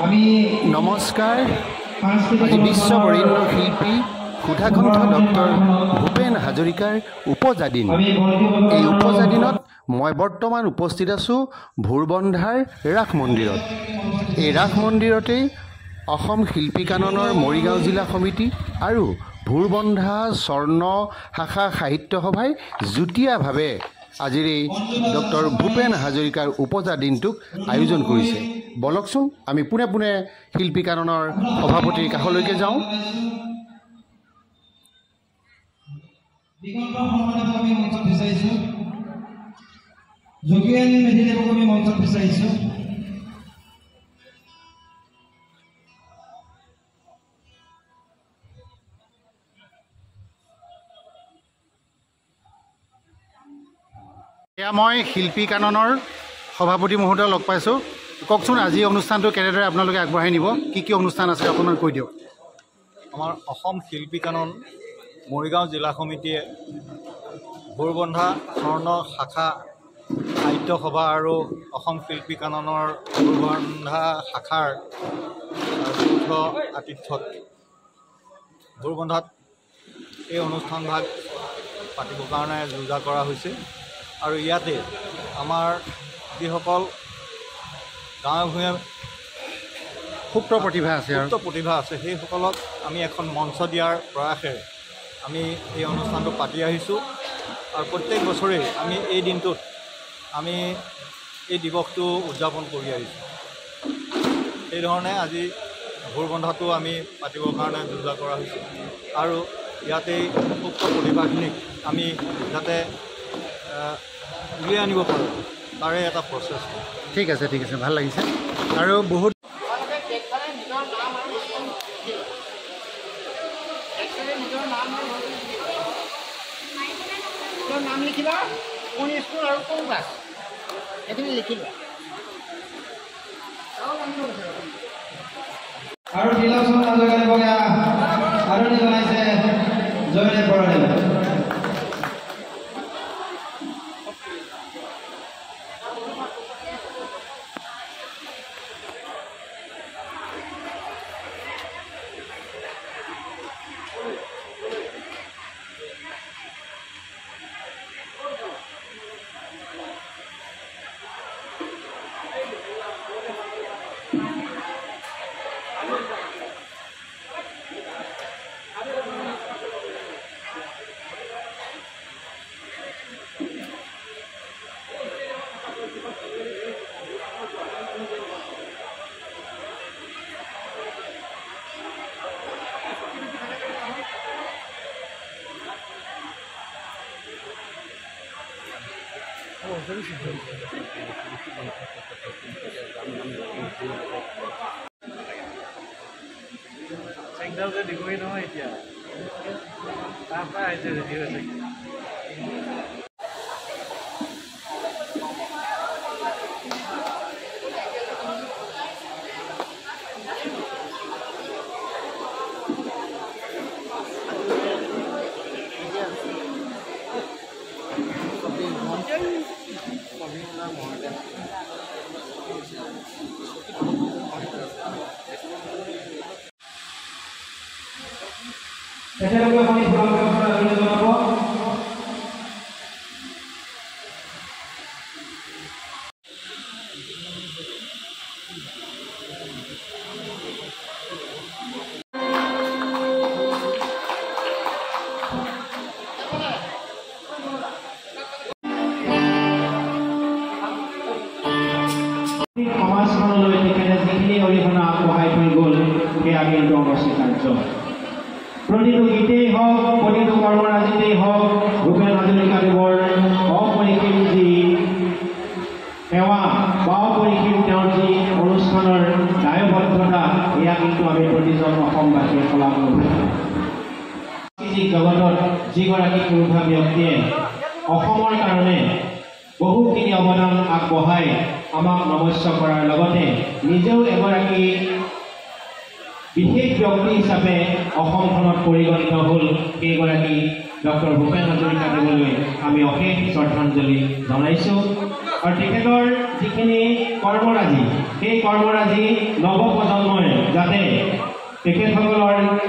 নমস্কাৰ। আজি বিশ্ব বৰেণ্য শিল্পী সুধাকণ্ঠ ডক্টৰ ভূপেন হাজৰিকাৰ উপজা দিন। এই উপজা দিনত মই বৰ্তমান উপস্থিত আছোঁ ভোৰবন্ধাৰ ৰাস মন্দিৰত। এই ৰাস মন্দিৰতেই অসম শিল্পী কাননৰ মৰিগাঁও জিলা সমিতি আৰু ভোৰবন্ধা স্বৰ্ণ শাখা সাহিত্য সভাই যুটীয়াভাৱে আজিৰ এই ডক্টৰ ভূপেন হাজৰিকাৰ উপজা দিনটোক আয়োজন কৰিছে। বলকচোন আমি পোনে পোনে শিল্পী কাননৰ সভাপতিৰ কাষলৈকে যাওঁ। এয়া মই শিল্পী কাননৰ সভাপতি মহোদয় লগ পাইছোঁ। কওকচোন আজি অনুষ্ঠানটো কেনেদৰে আপোনালোকে আগবঢ়াই নিব, কি অনুষ্ঠান আছে অকণমান কৈ দিয়ক। আমাৰ অসম শিল্পী কানন মৰিগাঁও জিলা সমিতিয়ে ভোৰবন্ধা স্বৰ্ণ শাখা সাহিত্য সভা আৰু অসম শিল্পী কাননৰ ভোৰবন্ধা শাখাৰ যৌথ আতিথ্যত ভোৰবন্ধাত এই অনুষ্ঠানভাগ পাতিবৰ কাৰণে যোজা কৰা হৈছে। আৰু ইয়াতে আমাৰ যিসকল গাঁৱে ভূঞে সুপ্ত প্ৰতিভা আছে সেইসকলক আমি এখন মঞ্চ দিয়াৰ প্ৰয়াসেৰে আমি এই অনুষ্ঠানটো পাতি আহিছোঁ। আৰু প্ৰত্যেক বছৰেই আমি এই দিনটোত আমি এই দিৱসটো উদযাপন কৰি আহিছোঁ। সেইধৰণে আজি ভোৰবন্ধাটো আমি পাতিবৰ কাৰণে যোজা কৰা হৈছে আৰু ইয়াতেই সুপ্ত প্ৰতিভাখিনিক আমি যাতে উলিয়াই আনিব পাৰোঁ তাৰে এটা প্ৰচেছ। ঠিক আছে ভাল লাগিছে। আৰু বহুত নাম লিখিবা, কোন স্কুল আৰু কোন ক্লাছ এইখিনি লিখিবা। আৰু তিলকচন্দ হাজৰিকা আৰু জনাইছে জয়দেৱ বৰাদেৱ। চেকডাউন দিবই নহয় এতিয়া তাৰপৰা আহিছে ৰেডি হৈছে। সমাজখনলৈ তেখেতে যিখিনি অৰিহণা আগবঢ়াই থৈ গ'ল সেয়া কিন্তু অনস্বীকাৰ্য। প্ৰতিটো গীতেই হওক, প্ৰতিটো কৰ্মৰাজিতেই হওক, ভূপেন হাজৰিকাদেৱৰ অপৰিসীম যি সেৱা বা অপৰিসীম তেওঁৰ যি অনুষ্ঠানৰ দায়বদ্ধতা এয়া কিন্তু আমি প্ৰতিজন অসমবাসীয়ে শলাগ ল'ব। সাংস্কৃতিক জগতত যিগৰাকী পুৰুষা ব্যক্তিয়ে অসমৰ কাৰণে বহুখিনি অৱদান আগবঢ়াই আমাক নমস্য কৰাৰ লগতে নিজেও এগৰাকী বিশেষ ব্যক্তি হিচাপে অসমখনত পৰিগণিত হ'ল, সেইগৰাকী ডক্টৰ ভূপেন হাজৰিকাদেৱলৈ আমি অশেষ শ্ৰদ্ধাঞ্জলি জনাইছোঁ। আৰু তেখেতৰ যিখিনি কৰ্মৰাজি, সেই কৰ্মৰাজি নৱপ্ৰজন্ম যাতে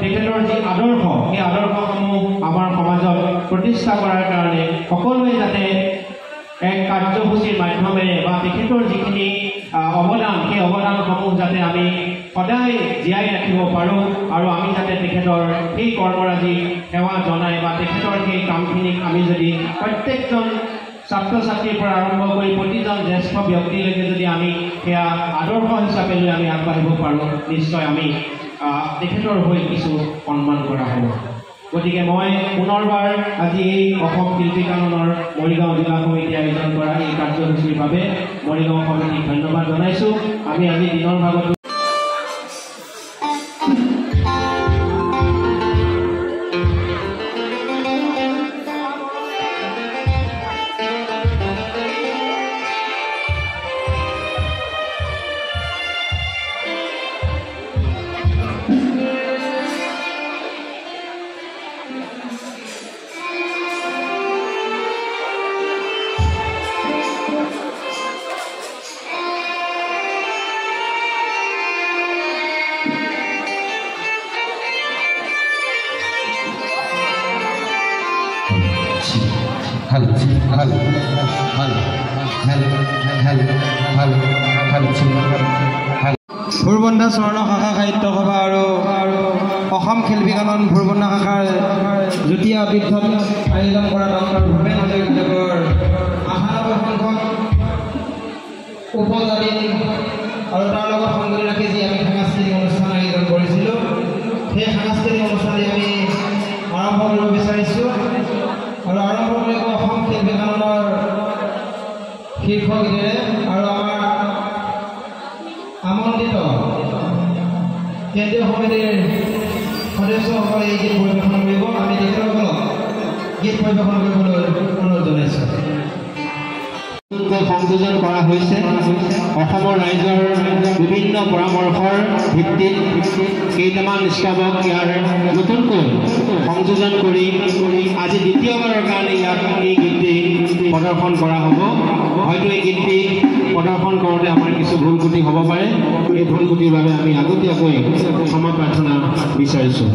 তেখেতৰ যি আদৰ্শ সেই আদৰ্শসমূহ আমাৰ সমাজত প্ৰতিষ্ঠা কৰাৰ কাৰণে সকলোৱে যাতে এক কাৰ্যসূচীৰ মাধ্যমেৰে বা তেখেতৰ যিখিনি অৱদান সেই অৱদানসমূহ যাতে আমি সদায় জীয়াই ৰাখিব পাৰোঁ আৰু আমি যাতে তেখেতৰ সেই কৰ্মৰাজি সেৱা জনাই বা তেখেতৰ সেই কামখিনিক আমি যদি প্ৰত্যেকজন ছাত্ৰ ছাত্ৰীৰ পৰা আৰম্ভ কৰি প্ৰতিজন জ্যেষ্ঠ ব্যক্তিলৈকে যদি আমি সেয়া আদৰ্শ হিচাপে লৈ আমি আগবাঢ়িব পাৰোঁ নিশ্চয় আমি তেখেতৰ হৈ কিছু সন্মান কৰা হ'ব। গতিকে মই পুনৰবাৰ আজি এই অসম শিল্পী কাননৰ মৰিগাঁও জিলা সমিতিয়ে আয়োজন কৰা এই কাৰ্যসূচীৰ বাবে মৰিগাঁও সমিতিক ধন্যবাদ জনাইছোঁ। আমি আজি দিনৰ ভাগত ভোৰবন্ধা স্বৰ্ণ শাখা সাহিত্য সভা আৰু অসম শিল্পী কানন ভোৰবন্ধা শাখাৰ যুটীয়া আবিৰ্ভাৱ আয়োজন কৰা ডক্টৰ ভূপেন হাজৰিকাদেৱৰ ৯৮ সংখ্যক উপজাতি আৰু তাৰ লগত সংগতি ৰাখি যি আমি সাংস্কৃতিক অনুষ্ঠান আয়োজন কৰিছিলোঁ সেই সাংস্কৃতিক অনুষ্ঠানে আমি আৰম্ভ কৰিব বিচাৰিছোঁ আৰু আৰম্ভ কৰিব অসম শিল্পী কাননৰ শীৰ্ষ গীতেৰে আৰু আমাৰ আমন্ত্ৰিত কেন্দ্ৰীয় সমিতিৰ সদস্যসকলে এই গীত পৰিৱেশন কৰিব। আমি তেখেতসকলক গীত পৰিৱেশন কৰিবলৈ অনুৰোধ জনাইছোঁ। সংযোজন কৰা হৈছে অসমৰ ৰাইজৰ বিভিন্ন পৰামৰ্শৰ ভিত্তিত কেইটামান নিষ্কাবক ইয়াৰ নতুনকৈ সংযোজন কৰি আজি দ্বিতীয়বাৰৰ কাৰণে ইয়াত এই গীতটি প্ৰদৰ্শন কৰা হ'ব। হয়তো এই গীতটি প্ৰদৰ্শন কৰোঁতে আমাৰ কিছু ভুল ত্ৰুটি হ'ব পাৰে। এই ভুল ত্ৰুটিৰ বাবে আমি আগতীয়াকৈ ক্ষমা প্ৰাৰ্থনা বিচাৰিছোঁ।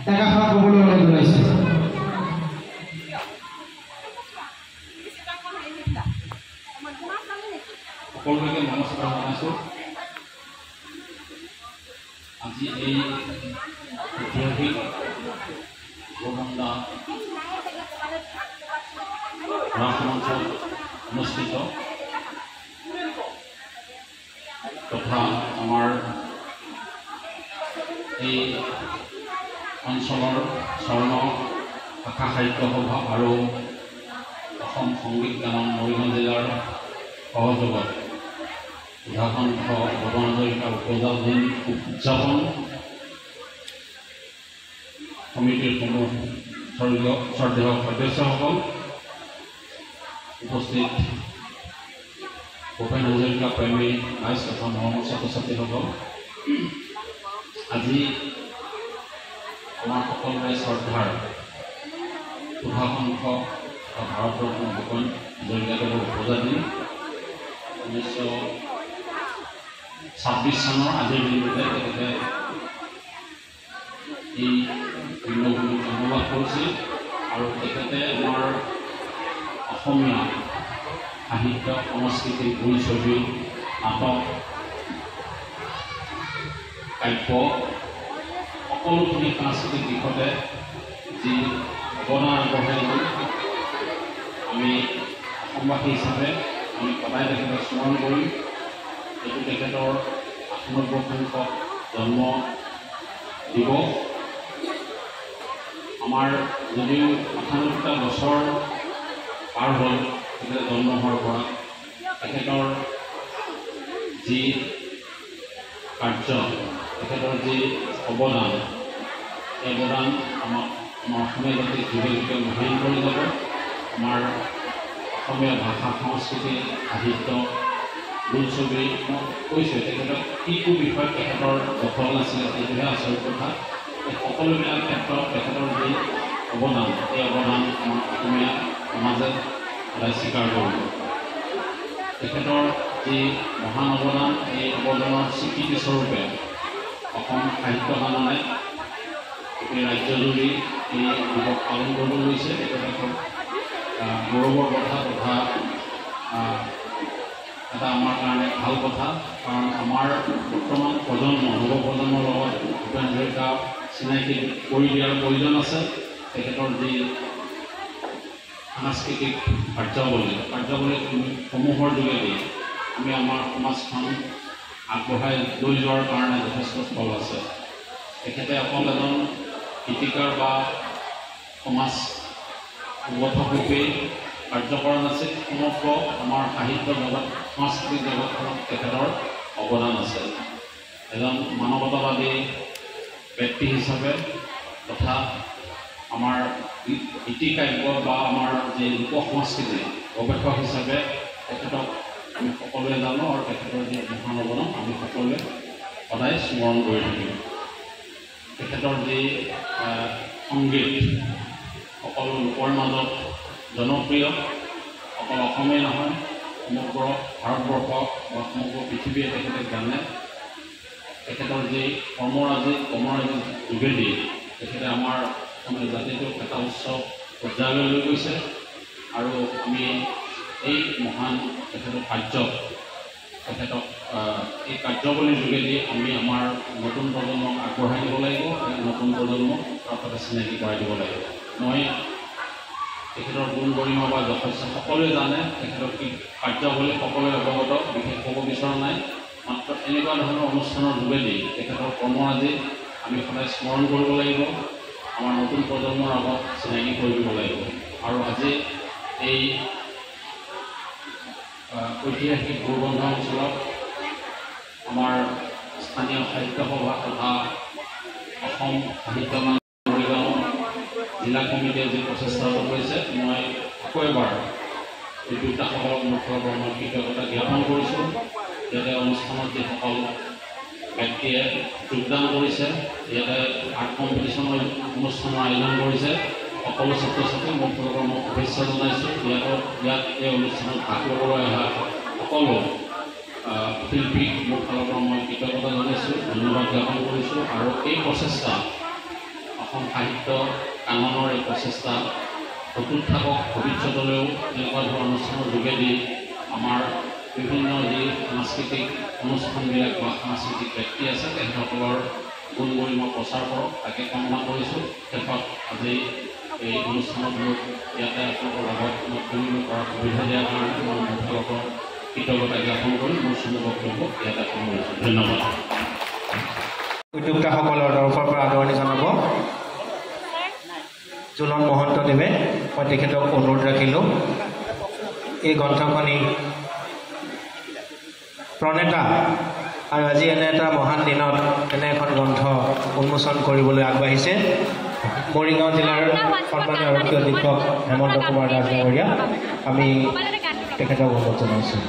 একাষাৰ ক'বলৈ অনুৰোধ জনাইছোঁ। সকলোকে নমস্কাৰ জনাইছোঁ। আজি এই ঐতিহাসিক গোৰবন্দা ৰাস মঞ্চত অনুষ্ঠিত তথা আমাৰ এই অঞ্চলৰ স্বৰ্ণ ভাষা সাহিত্য সভা আৰু অসম সংগীত গান মৰিগাঁও জিলাৰ সহযোগত উদাহৰণ ভূপেন হাজৰিকাৰ উপজাতিন উদযাপন সমিতিৰ সমূহ শ্ৰদ্ধেয় সদস্যসকল, উপস্থিত ভূপেন হাজৰিকা প্ৰেমী ৰাইজ তথা মৰমৰ ছাত্ৰ ছাত্ৰীসকল, আজি আমাৰ সকলোৰে শ্ৰদ্ধাৰ উদাহৰণ ভাৰতৰত্ন ভূপেন হাজৰিকাদেৱৰ উপজাতি 1926 চনৰ আজিৰ দিনটোতে তেখেতে এই ভিন্নভূমিত জন্মলাভ কৰিছিল আৰু তেখেতে আমাৰ অসমীয়া সাহিত্য সংস্কৃতি বোলছবি নাটক কাব্য সকলোখিনি সাংস্কৃতিক দিশতে যি অৱদান আগবঢ়াই গ'ল আমি অসমবাসী হিচাপে আমি সদায় তেখেতক স্মৰণ কৰিম। এইটো তেখেতৰ ৯৮সংখ্যক জন্ম দিৱস। আমাৰ যদিও ৯৮টা বছৰ পাৰ হ'ল তেখেতে জন্ম হোৱাৰ পৰা, তেখেতৰ যি কাৰ্য, তেখেতৰ যি অৱদান, এই অৱদান আমাৰ অসমীয়া জাতিক যুগে যুগে মহান কৰি যাব। আমাৰ অসমীয়া ভাষা সংস্কৃতি সাহিত্য বোলছবি মই কৈছোঁ তেখেতক কি বিষয়ত তেখেতৰ দখল নাছিলে সেইটোহে আচৰিত কথা। এই সকলোবিলাক ক্ষেত্ৰত তেখেতৰ যি অৱদান, এই অৱদান আমাৰ অসমীয়া সমাজে সদায় স্বীকাৰ কৰিব। তেখেতৰ যি মহান অৱদান, এই অৱদানৰ স্বীকৃতিস্বৰূপে অসম সাহিত্য সন্মানে গোটেই ৰাজ্যজুৰি এই দিৱস পালন কৰিব লৈছে। তেখেতে খুব গৌৰৱৰ কথা তথা এটা আমাৰ কাৰণে ভাল কথা, কাৰণ আমাৰ বৰ্তমান প্ৰজন্ম নৱপ্ৰজন্মৰ লগত ভূপেন হাজৰিকা চিনাকি কৰি দিয়াৰ প্ৰয়োজন আছে। তেখেতৰ যি সাংস্কৃতিক কাৰ্যাৱলীসমূহৰ যোগেদি আমি আমাৰ সমাজখন আগবঢ়াই লৈ যোৱাৰ কাৰণে যথেষ্ট ফল আছে। তেখেতে অকল এজন গীতিকাৰ বা সমাজ সংগঠকৰূপে কাৰ্য কৰা নাছিল, সমগ্ৰ আমাৰ সাহিত্য জগত সাংস্কৃতিক জগতখনত তেখেতৰ অৱদান আছে। এজন মানৱতাবাদী ব্যক্তি হিচাপে তথা আমাৰ গীতিকাব্য বা আমাৰ যি লোক সংস্কৃতি গৱেষক হিচাপে তেখেতক আমি সকলোৱে জানো আৰু তেখেতৰ যি মহান অৱদান আমি সকলোৱে সদায় স্মৰণ কৰি থাকিম। তেখেতৰ যি সংগীত সকলো লোকৰ মাজত জনপ্ৰিয়, অকল অসমেই নহয় সমগ্ৰ ভাৰতবৰ্ষ বা সমগ্ৰ পৃথিৱীয়ে তেখেতে জানে। তেখেতৰ যি কৰ্মৰাজিৰ যোগেদি তেখেতে আমাৰ অসমীয়া জাতিটোক এটা উচ্চ পৰ্যায়লৈ লৈ গৈছে আৰু আমি এই মহান তেখেতৰ তেখেতক এই কাৰ্যাৱলীৰ যোগেদি আমি আমাৰ নতুন প্ৰজন্মক আগবঢ়াই দিব লাগিব, নতুন প্ৰজন্মক তাৰপৰা চিনাকি কৰাই দিব লাগিব। মই তেখেতৰ গুণ গৰিমা বা যথেষ্ট সকলোৱে জানে, তেখেতৰ কি কাৰ্যাৱলী সকলোৱে অৱগত, বিশেষ ক'ব বিচৰা নাই। মাত্ৰ এনেকুৱা ধৰণৰ অনুষ্ঠানৰ যোগেদি তেখেতৰ কৰ্মৰাজি আমি সদায় স্মৰণ কৰিব লাগিব, আমাৰ নতুন প্ৰজন্মৰ আগত চিনাকি কৰি দিব লাগিব। আৰু আজি এই ঐতিহাসিক গোৰবন্ধা অঞ্চলত আমাৰ স্থানীয় সাহিত্য সভা তথা অসম সাহিত্য মৰিগাঁও জিলা কমিটিয়ে যি প্ৰচেষ্টা কৰিছে, মই আকৌ এবাৰ এই দুয়োটাসকলক মোৰ ফালৰ পৰা মই কৃতজ্ঞতা জ্ঞাপন কৰিছোঁ। ইয়াতে অনুষ্ঠানত যিসকল ব্যক্তিয়ে যোগদান কৰিছে, ইয়াতে আৰ্ট কম্পিটিশ্যনৰ অনুষ্ঠানৰ আয়োজন কৰিছে, সকলো ছাত্ৰ ছাত্ৰীক মোৰ ফালৰ পৰা মই শুভেচ্ছা জনাইছোঁ। ইয়াত এই অনুষ্ঠানত ভাগ ল'বলৈ অহা সকলো শিল্পীক মোৰ ফালৰ পৰা মই কৃতজ্ঞতা জনাইছোঁ, ধন্যবাদ জ্ঞাপন কৰিছোঁ। আৰু এই প্ৰচেষ্টা অসম সাহিত্য কাননৰ এই প্ৰচেষ্টা অটুট থাকক, ভৱিষ্যতলৈও এনেকুৱা ধৰণৰ অনুষ্ঠানৰ যোগেদি আমাৰ বিভিন্ন যি সাংস্কৃতিক অনুষ্ঠানবিলাক বা সাংস্কৃতিক ব্যক্তি আছে তেখেতসকলৰ গুণ গৰিমা প্ৰচাৰ কৰক, তাকে কামনা কৰিছোঁ। শেষত আজি এই অনুষ্ঠানত মোক ইয়াতে আপোনালোকৰ লগত কৰিব কৰাৰ সুবিধা দিয়াৰ কাৰণে মই মোৰ ফালৰ পৰা কৃতজ্ঞতা জ্ঞাপন কৰি মোৰ চমু বক্তব্য ইয়াতে সামৰিছোঁ। ধন্যবাদ। উদ্যোক্তাসকলৰ তৰফৰ পৰা আদৰণি জনাব জুলন মহন্তদেৱে। মই তেখেতক অনুৰোধ ৰাখিলোঁ এই গ্ৰন্থখনি প্ৰণেতা আৰু আজি এনে এটা মহান দিনত এনে এখন গ্ৰন্থ উন্মোচন কৰিবলৈ আগবাঢ়িছে মৰিগাঁও জিলাৰ সন্মানীয় আৰক্ষী অধীক্ষক হেমন্ত কুমাৰ দাস ডাঙৰীয়া। আমি তেখেতক অনুৰোধ জনাইছোঁ।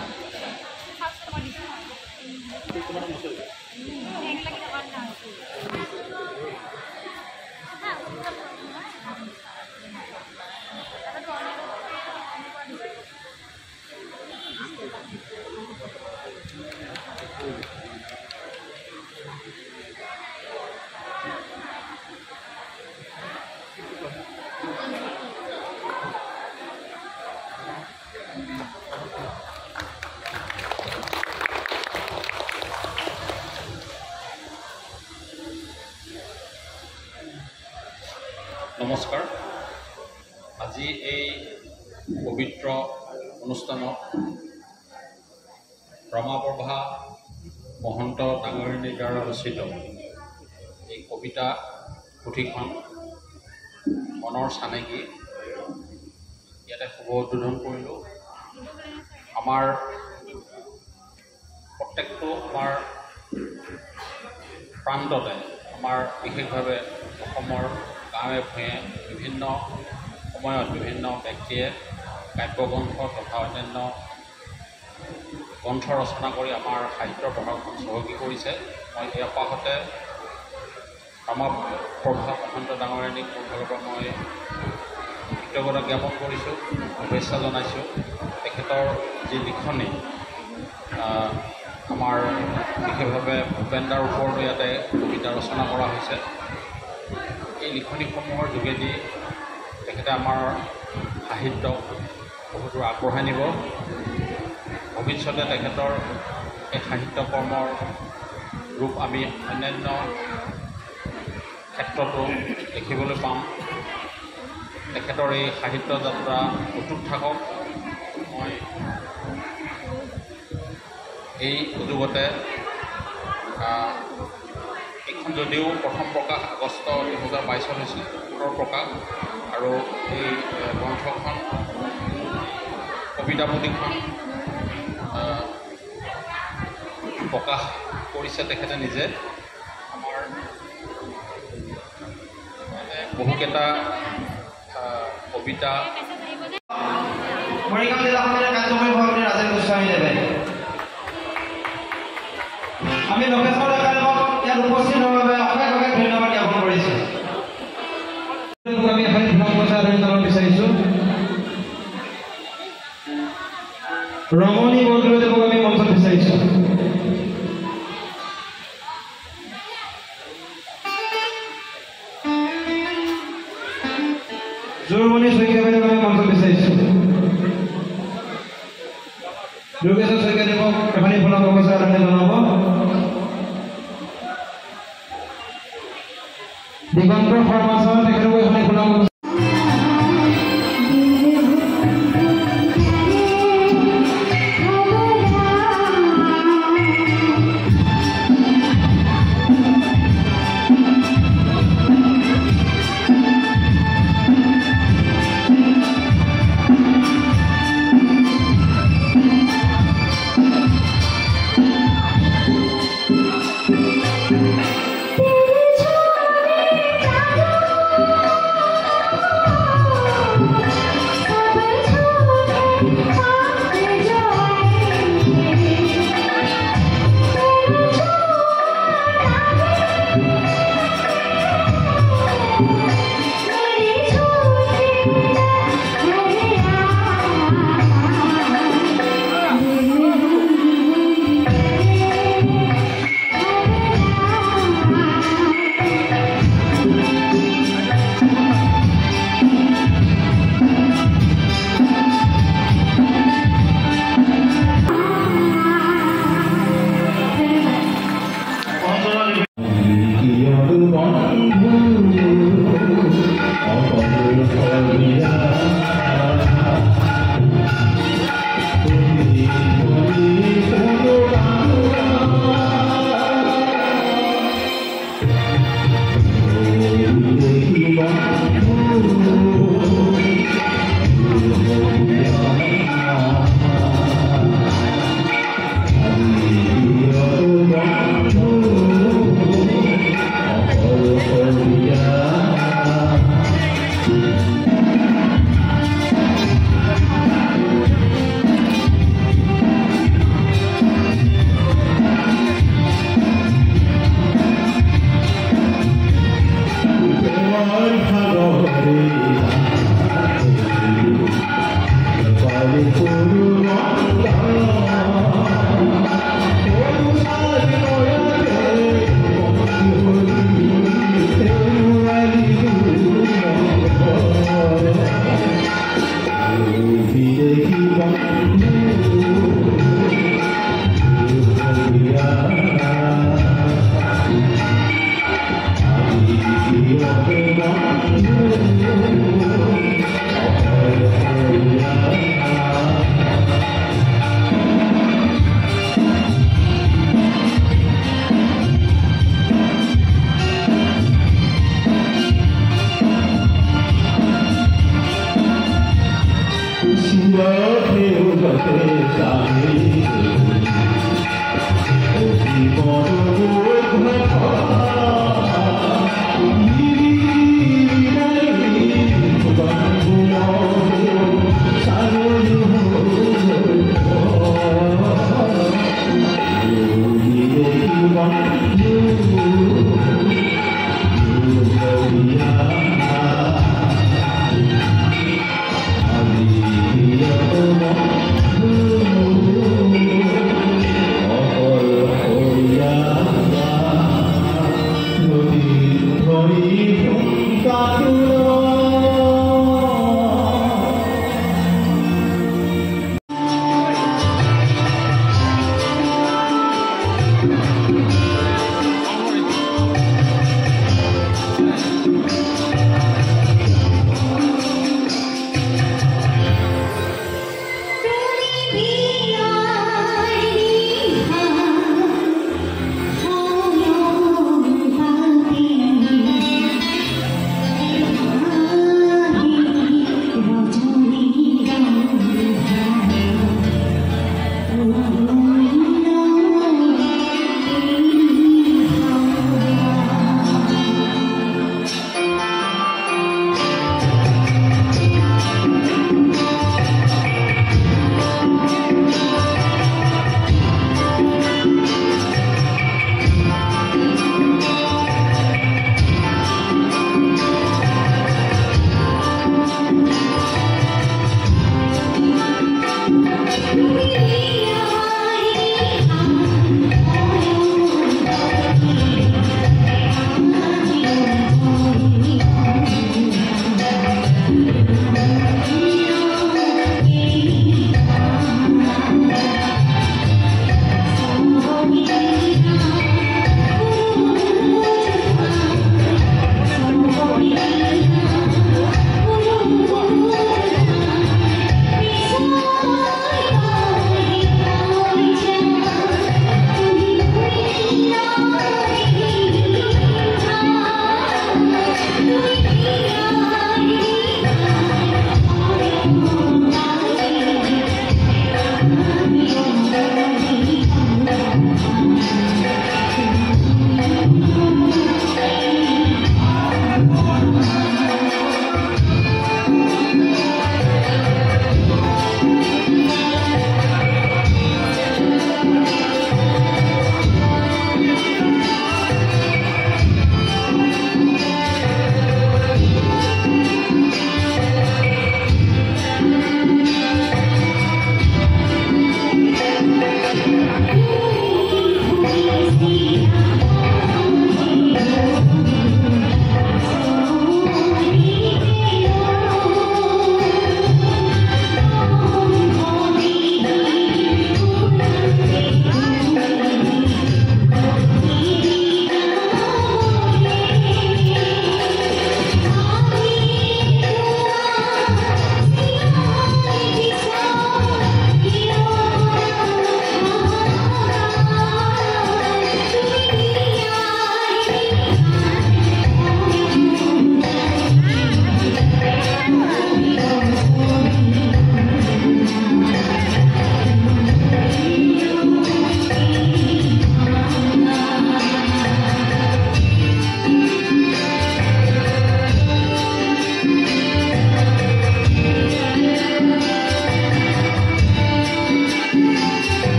নমস্কাৰ। আজি এই পবিত্ৰ অনুষ্ঠানত ৰমাপ্ৰভা মহন্ত ডাঙৰীয়ানীৰ দ্বাৰা ৰচিত এই কবিতা পুথিখন মনৰ চানেকি ইয়াতে শুভ উদ্বোধন কৰিলোঁ। আমাৰ প্ৰত্যেকটো আমাৰ প্ৰান্ততে আমাৰ বিশেষভাৱে অসমৰ গাঁৱে ভূঞে বিভিন্ন সময়ত বিভিন্ন ব্যক্তিয়ে কাব্যগ্ৰন্থ তথা অন্যান্য গ্ৰন্থ ৰচনা কৰি আমাৰ সাহিত্যৰ প্ৰভাৱখন চহকী কৰিছে। মই এই অপাহতে ৰমাপ্ৰভা মহন্ত ডাঙৰীয়ানীক মোৰ ফালৰ পৰা মই কৃতজ্ঞতা জ্ঞাপন কৰিছোঁ, শুভেচ্ছা জনাইছোঁ। তেখেতৰ যি লিখনি আমাৰ বিশেষভাৱে ভূপেন দাৰ ওপৰতো ইয়াতে কবিতা ৰচনা কৰা হৈছে। এই লিখনিসমূহৰ যোগেদি তেখেতে আমাৰ সাহিত্যক বহুতো আগবঢ়াই নিব। ভৱিষ্যতে তেখেতৰ এই সাহিত্য কৰ্মৰ ৰূপ আমি অন্যান্য ক্ষেত্ৰতো দেখিবলৈ পাম। তেখেতৰ এই সাহিত্য যাত্ৰা অটুট থাকক। মই এই সুযোগতে এইখন যদিও প্ৰথম প্ৰকাশ আগষ্ট 2022 হৈছিল, পুনৰ প্ৰকাশ, আৰু এই গ্ৰন্থখন কবিতা পুথিখন প্ৰকাশ কৰিছে তেখেতে নিজে। আমাৰ মানে বহুকেইটা কবিতা মৰিগাঁও জিলাখনৰ কাৰ্যকৰী সভাপতি ৰাজেন গোস্বামীদেৱে আমি লোকেশ্বৰ ডেকাদেৱক ইয়াত উপস্থিত হোৱাৰ বাবে অশেষ অশেষ ধন্যবাদ জ্ঞাপন কৰিছোঁ। আমি এখন আদৰণি জনাব বিচাৰিছোঁ। ৰমণী বৰদলৈদেৱক আমি মঞ্চত বিচাৰিছোঁ। জোৰমণি শইকীয়াদেৱক আমি মঞ্চত বিচাৰিছোঁ। যোগেশ্বৰ শইকীয়াদেৱক এখনি ফোনত অৱস্থা আদৰণি জনাব। দিগন্ত শৰ্মা ছাৰ তেখেতকো এখনি ফোনত तेरे छोड़ने जादू Oh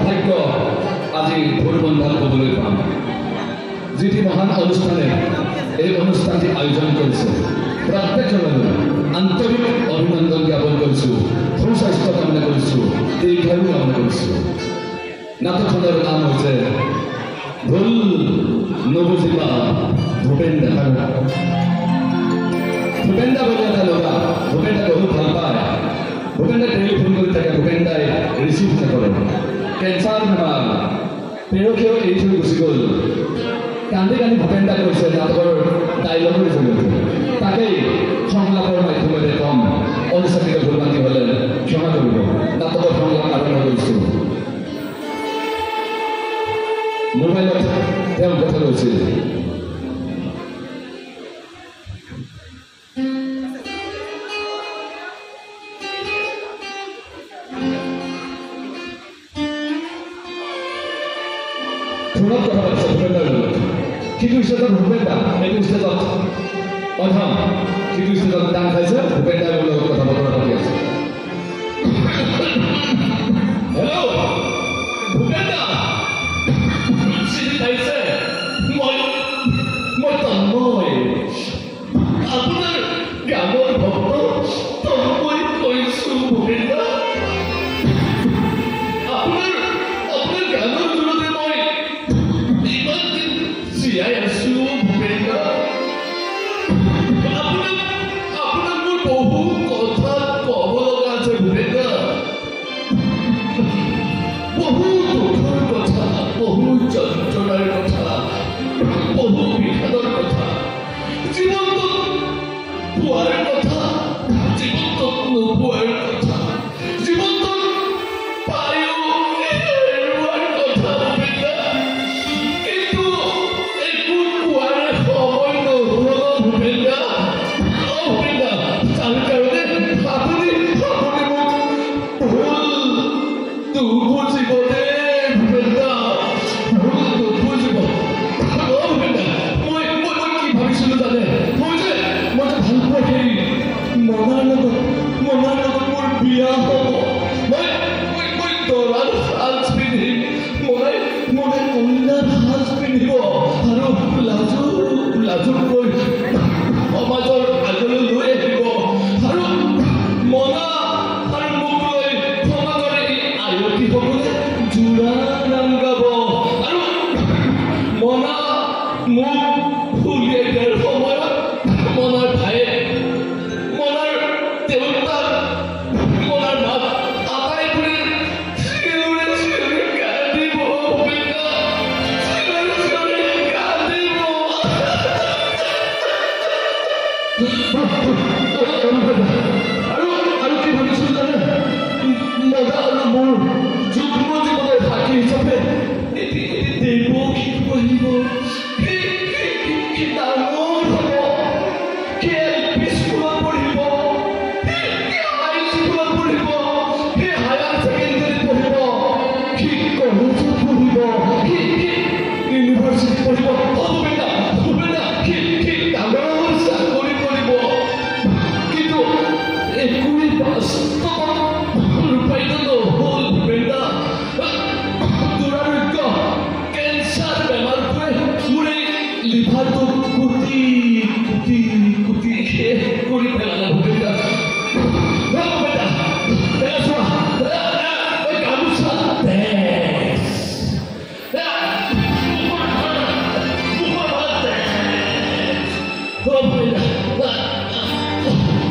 সৌভাগ্য আজি ভোৰবন্ধাত ক'বলৈ পাম। যিটি মহান অনুষ্ঠানে এই অনুষ্ঠানটি আয়োজন কৰিছে প্ৰত্যেকজনলৈ আন্তৰিক অভিনন্দন জ্ঞাপন কৰিছোঁ, সুস্বাস্থ্য কামনা কৰিছোঁ, দীৰ্ঘায়ু কামনা কৰিছোঁ। নাটকখনৰ নাম হৈছে ভুল নবুজিবা ভূপেন ডেকা। ভূপেন দা বুলি এটা ল'ৰা, ভূপেন দাই বহুত ভাল পায়। ভূপেন দাই টেলিফোন কৰি থাকে, ভূপেন দাই ৰিচিভ নকৰে। কেঞ্চাৰ বেমাৰ, পেৰসীও এৰি থৈ গুচি গ'ল। কান্দি কান্দি ভূপেন দাই কৈছে নাটকৰ ডাইলগৰ জৰিয়তে, তাকেই সংলাপৰ মাধ্যমেৰে কম। অনুচালিত ভুলবান্তি হ'লে ক্ষমা কৰিব। নাটকৰ সংলাপ আৰম্ভ কৰিছোঁ। মোবাইলত তেওঁ কথা কৈছিল। ফোনত কথা পাতিছে ভূপেন দাৰ লগত। সিটো ষ্টেজত ভূপেন দা, এইটো ষ্টেজত অধম। সিটো ষ্টেজত দান খাইছে, ভূপেন দাৰ লগত কথা বতৰা পাতি আছে। হেল্ল' ভূপেন দা, চিনি পাইছে? মই তন্ময়, আপোনাৰ গানৰ ভক্ত তন্ময় কৈছোঁ ভূপেন দা। আপোনাৰ গানৰ জৰিয়তে মই ইমান দিন জীয়াই আছোঁ ভূপেন দা। আপোনাক মোৰ বহু কথা ক'ব লগা আছে ভূপেন দা। বহু দুখৰ কথা, বহু যন্ত্ৰণাৰ কথা, বহু বিষাদৰ কথা, জীৱনটোত পোৱাৰ কথা, জীৱনটোত নোপোৱাৰ কথা, জীৱনটোত পায়ো হেৰুৱাৰ কথা ভূপেন দা। কিন্তু একো কোৱাৰ সময় নহ'ল ভূপেন দা। ভূপেন দা, তাৰ কাৰণে আপুনি মোক ভুল নুবুজিব দেই ভূপেন দা, ভুল নুবুজিব। ভূপেন দা, মই কি ভাবিছিলোঁ জানে? মই যে ভাল পোৱা সেই মনাৰ লগত মোৰ বিয়া হ'ব। মই দৰাৰ সাজ পিন্ধিম, মনে কইনাৰ সাজ পিন্ধিব আৰু লাজুকৈ সমাজৰ আগলৈ লৈ আহিব আৰু মনা আৰু মোক লৈ সমাজৰে আয়তীসকলে জোৰা নাম গাব আৰু মনা মোক উলিয়াই দিয়াৰ সময়ত মনাৰ ভায়েক, মনাৰ দেউতাক, মনাৰ মাক আটাইবোৰে চিঞৰি চিঞৰি কান্দিব ভূপেন দা, চিঞৰি চিঞৰি কান্দিব। আৰু কি ভাবিছোঁ জানে? মজা আৰু মোৰ যুগ্ম জীৱনৰ সাক্ষী হিচাপে দেৱকী পঢ়িব, সি ডাঙৰ হ'ব, সি LP স্কুলত পঢ়িব, সি হাই স্কুলত পঢ়িব, সি হায়াৰ ছেকেণ্ডেৰীত পঢ়িব, সি কলেজত পঢ়িব, সি ইউনিভাৰ্চিটিত পঢ়িব। ভূপেন দা, সি ডাঙৰ চাকৰি কৰিব। কিন্তু একোৱেই বাস্তৱত ৰূপায়িত নহ'ল ভূপেন দা। দুৰাৰোগ্য কেঞ্চাৰ বেমাৰটোৱে মোৰ এই লিভাৰটোক কুটি শেষ কৰি পেলালে ভূপেন দা। ভূপেন দা, চোৱা গামোচা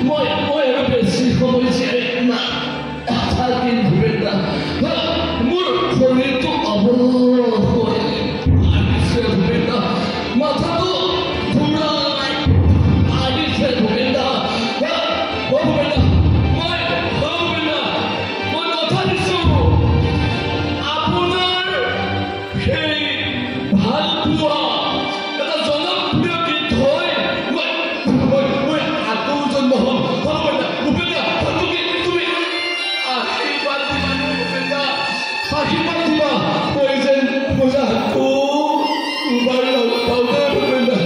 মই আৰু বেছি সময় জীয়াই নাথাকিম ভূপেন দা। মোৰ শৰীৰটো অৱশ হৈ আহিছে ভূপেন দা, মাথাটো ঘূৰাই আহিছে ভূপেন দা। ভূপেন দা, মই কথা দিছোঁ, আপোনাৰ সেই ভাল পোৱা এটা জনপ্ৰিয় গীত হৈ মই আকৌ জন্ম হ'ম। ভূপেন দা, তুমি আশীৰ্বাদ দিবা ভূপেন দা, আশীৰ্বাদ দিবা। মই যেন আকৌ দুবাৰ লগ পাওঁতে ভূপেন দা,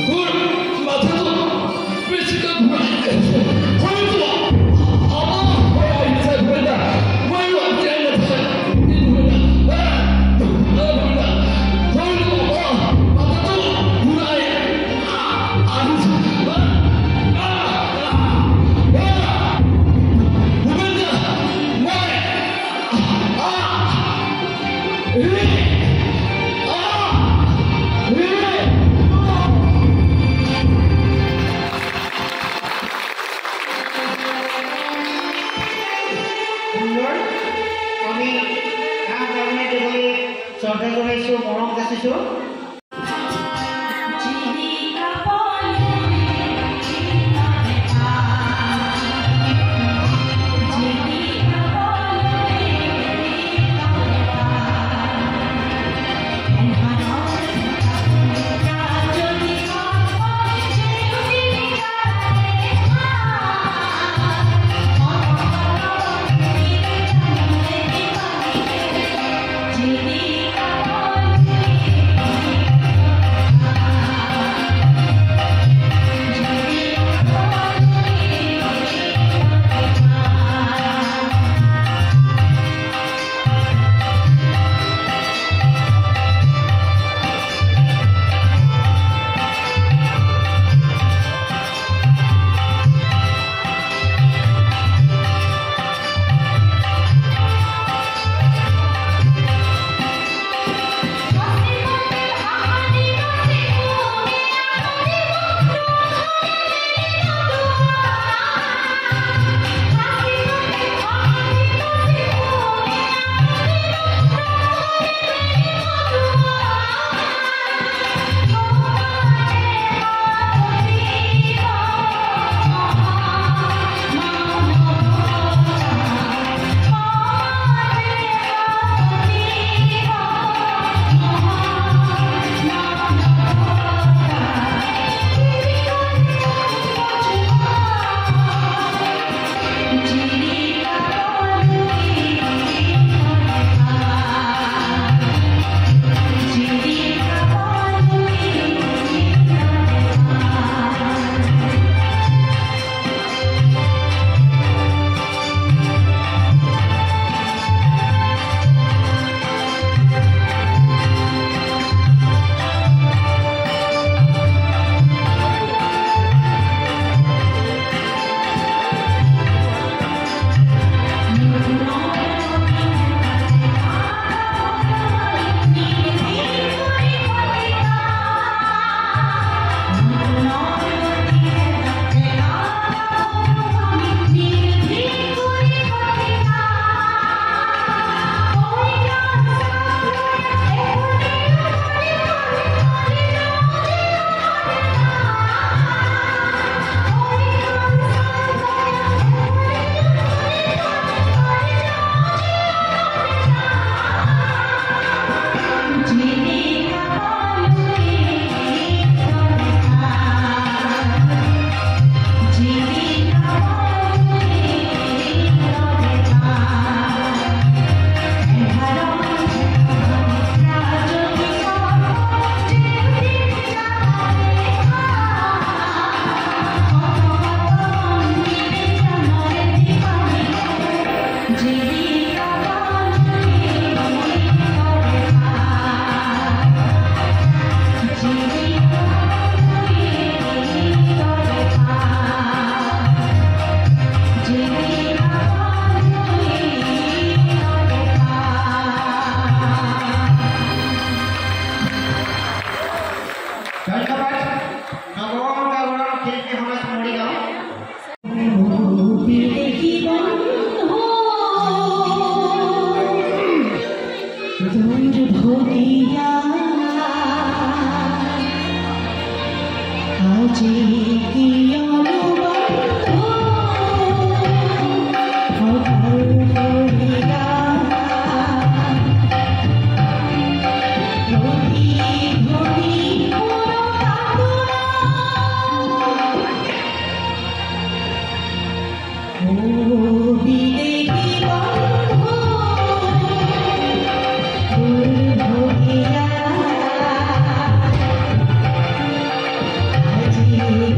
মোৰ মাথাটো বেছিকৈ ঘূৰাই আহিছে, শৰীৰটো অৱশ হৈ আহিছে ভূপেন দা। মই জীয়াই নাথাকিম। আমি শ্ৰদ্ধা জনাইছোঁ মৰম যাচিছোঁ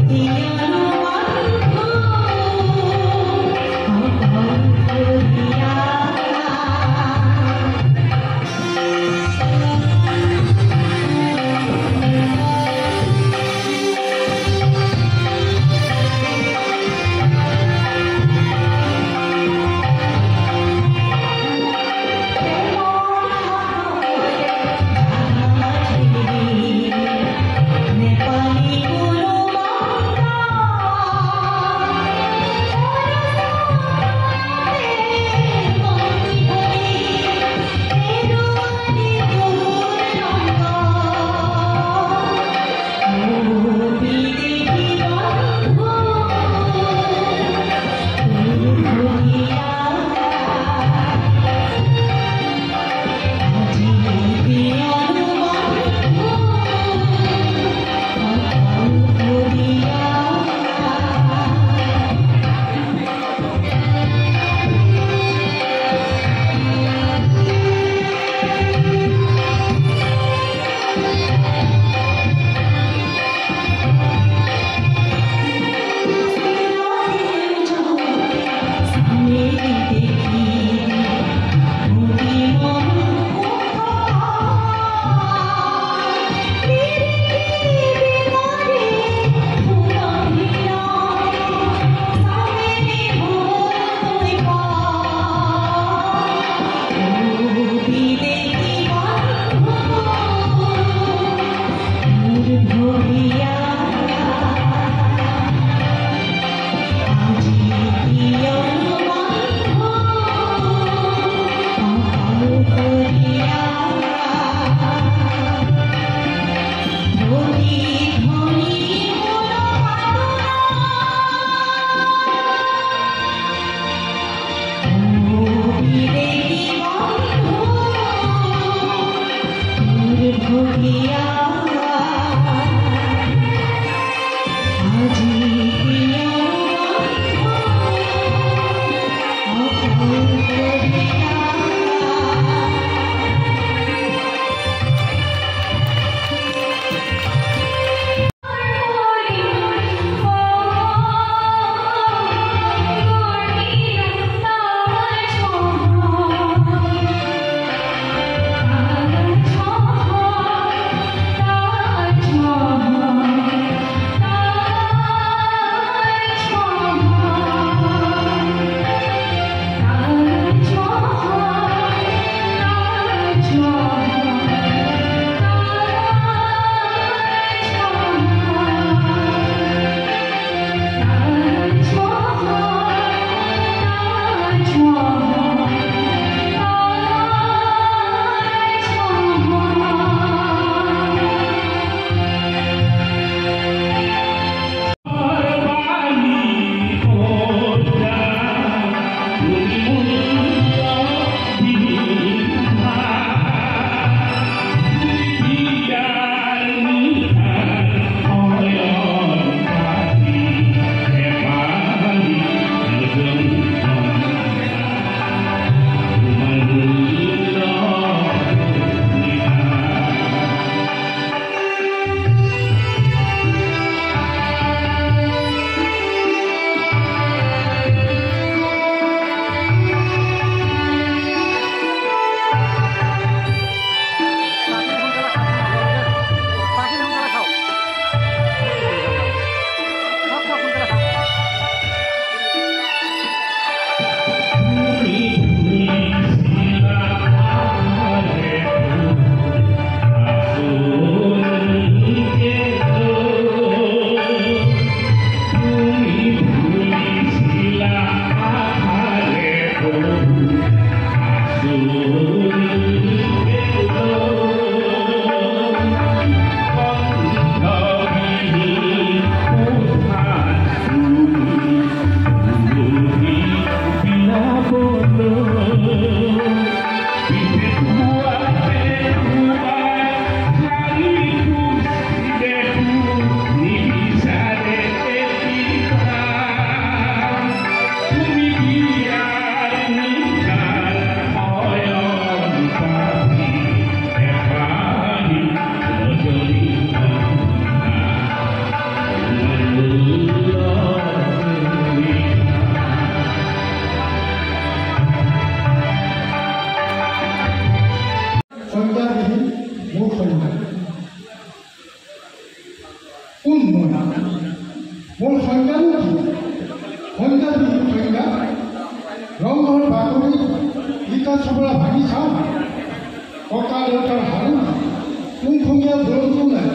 Piano সংজ্ঞাবিহীন মোৰ সংজ্ঞা কোন মোৰ সংজ্ঞানো কি সংজ্ঞাবিহীন সংজ্ঞা ৰংঘৰ বাকৰি ইটা চবৰা ভাঙি চাওঁ ককা দেউতাৰ হাৰো নাই কোনখনীয়া দৌৰটো নাই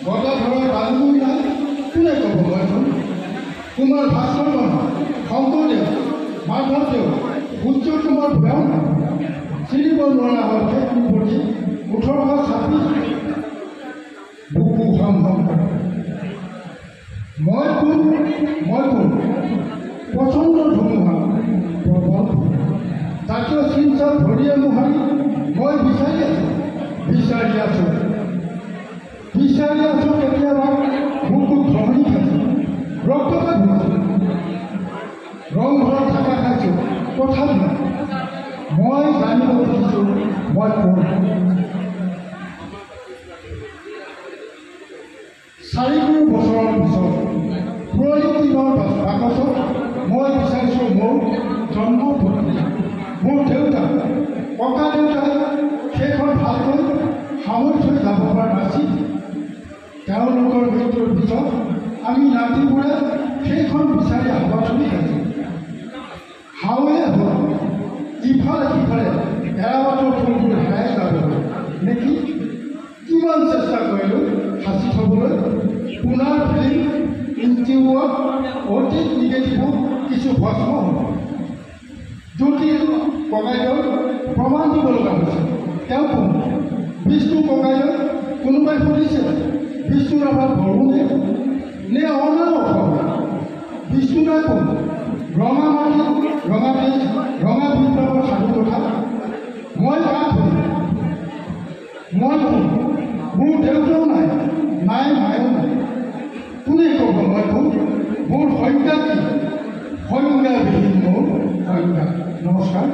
গদাধৰৰ বালুও নাই কোনে ক'ব মই তোমাৰ ভাস্কৰ বৰ্মা শংকৰদেৱ মাধৱদেৱ সূৰ্য কুমাৰ ভূঞাও নাই চিনিব নোৱাৰা হ'ল সেই প্ৰতি 1826 বুকু হম হম মই কোন পচন্দ ধুমুহা প্ৰবল জাতীয় চিন্তাত ভৰিয়ে মোহাৰি মই বিচাৰি আছোঁ কেতিয়াবা বুকু ধমনি খাইছোঁ ৰক্তপাত হৈছোঁ ৰংঘৰত থকা খাইছোঁ তথাপি মই জানিব খুজিছোঁ মই কোন 4 বছৰৰ পিছত পুৰণি দিনৰ বাকচত মই বিচাৰিছোঁ মোৰ জন্মভূমি মোৰ দেউতা ককা দেউতাই সেইখন ভালকৈ সামৰি থৈ যাব পৰা নাছিল তেওঁলোকৰ মৃত্যুৰ পিছত আমি নাতিবোৰে সেইখন বিচাৰি আবাথনি খাইছোঁ হাৱে হ'ল ইফালে সিফালে এৰাবাটৰ ফুলবোৰ হেৰাই যাব নেকি কিমান চেষ্টা কৰিলোঁ সাঁচি থ'বলৈ পুনৰ ফিল্ম ইনষ্টিটিউট অতি নিগেটিভ কিছু ভস্ম হ'ল জ্যোতি ককাইদেউ প্ৰমাণ দিব লগা হৈছে তেওঁ কোন বিষ্ণু ককাইদেউ কোনোবাই সুধিছে বিষ্ণু ৰাভাৰ বড়োনে নে অনা অসমীয়া বিষ্ণুদাই কোন ৰঙা মাটি ৰঙা বীজ ৰঙা বিপ্লৱৰ সাধু কথা মই কাক মই কোন মোৰ দেউতাও নাই মায়েও নাই কোনে ক'ব মই কোন মোৰ সংজ্ঞা কি সংজ্ঞাবিহীন মোৰ সংজ্ঞা নমস্কাৰ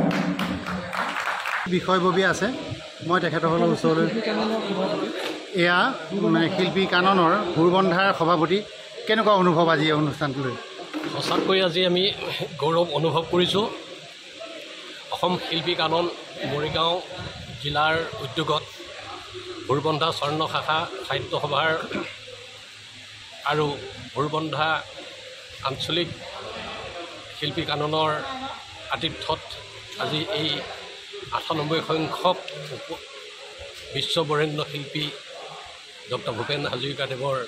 বিষয়ববীয়া আছে মই তেখেতসকলৰ ওচৰলৈ এয়া মানে শিল্পী কাননৰ ভোৰবন্ধাৰ সভাপতি কেনেকুৱা অনুভৱ আজি এই অনুষ্ঠানটো লৈ সঁচাকৈ আজি আমি গৌৰৱ অনুভৱ কৰিছোঁ অসম শিল্পী কানন মৰিগাঁও জিলাৰ উদ্যোগত ভোৰবন্ধা স্বৰ্ণ শাখা সাহিত্য সভাৰ আৰু ভোৰবন্ধা আঞ্চলিক শিল্পী কাননৰ আতিথ্যত আজি এই 98 সংখ্যক বিশ্ববৰেণ্য শিল্পী ডক্টৰ ভূপেন হাজৰিকাদেৱৰ